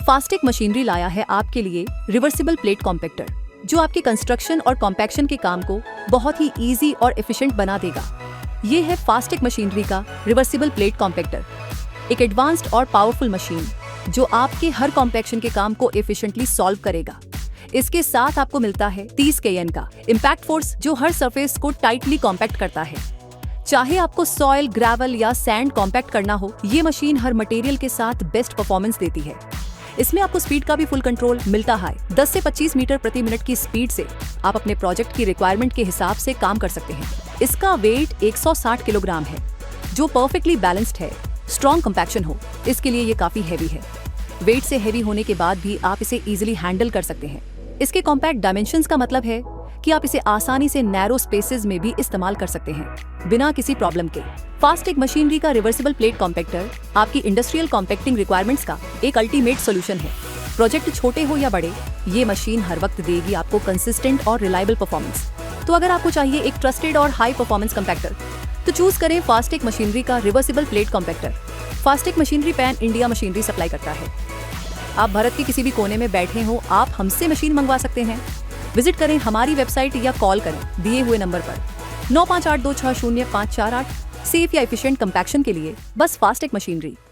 फास्टेक machinery लाया है आपके लिए रिवर्सिबल प्लेट कॉम्पैक्टर, जो आपके कंस्ट्रक्शन और कॉम्पैक्शन के काम को बहुत ही इजी और एफिशिएंट बना देगा। ये है फास्टेक मशीनरी का रिवर्सिबल प्लेट कॉम्पैक्टर, एक एडवांस्ड और पावरफुल मशीन जो आपके हर कॉम्पैक्शन के काम को एफिशिएंटली सॉल्व करेगा। इसके साथ आपको मिलता है 30 kN का इम्पैक्ट फोर्स, जो हर सरफेस को टाइटली कॉम्पैक्ट करता है। चाहे आपको सॉइल, ग्रेवल या सैंड कॉम्पैक्ट करना हो, ये मशीन हर मटेरियल के साथ बेस्ट परफॉर्मेंस देती है। इसमें आपको स्पीड का भी फुल कंट्रोल मिलता है। 10 से 25 मीटर प्रति मिनट की स्पीड से आप अपने प्रोजेक्ट की रिक्वायरमेंट के हिसाब से काम कर सकते हैं। इसका वेट 160 किलोग्राम है, जो परफेक्टली बैलेंस्ड है। स्ट्रॉन्ग कंपैक्शन हो, इसके लिए ये काफी हैवी है। वेट से हैवी होने के बाद भी आप इसे इजीली हैंडल कर सकते हैं। इसके कॉम्पैक्ट डायमेंशंस का मतलब है कि आप इसे आसानी से नैरो स्पेसेस में भी इस्तेमाल कर सकते हैं बिना किसी प्रॉब्लम के। फास्टेक मशीनरी का रिवर्सिबल प्लेट कॉम्पैक्टर आपकी इंडस्ट्रियल कॉम्पैक्टिंग रिक्वायरमेंट्स का एक अल्टीमेट सोल्यूशन है। प्रोजेक्ट छोटे हो या बड़े, ये मशीन हर वक्त देगी आपको कंसिस्टेंट और रिलायबल परफॉर्मेंस। तो अगर आपको चाहिए एक ट्रस्टेड और हाई परफॉर्मेंस कॉम्पैक्टर, तो चूज करें फास्टेक मशीनरी का reversible plate compactor. Fastech machinery pan India machinery supply करता है। आप भारत के किसी भी कोने में बैठे हो, आप हमसे मशीन मंगवा सकते हैं। विजिट करें हमारी वेबसाइट या कॉल करें दिए हुए नंबर पर 9582600548। सेफ या एफिशिएंट कंपैक्शन के लिए बस फास्टेक मशीनरी।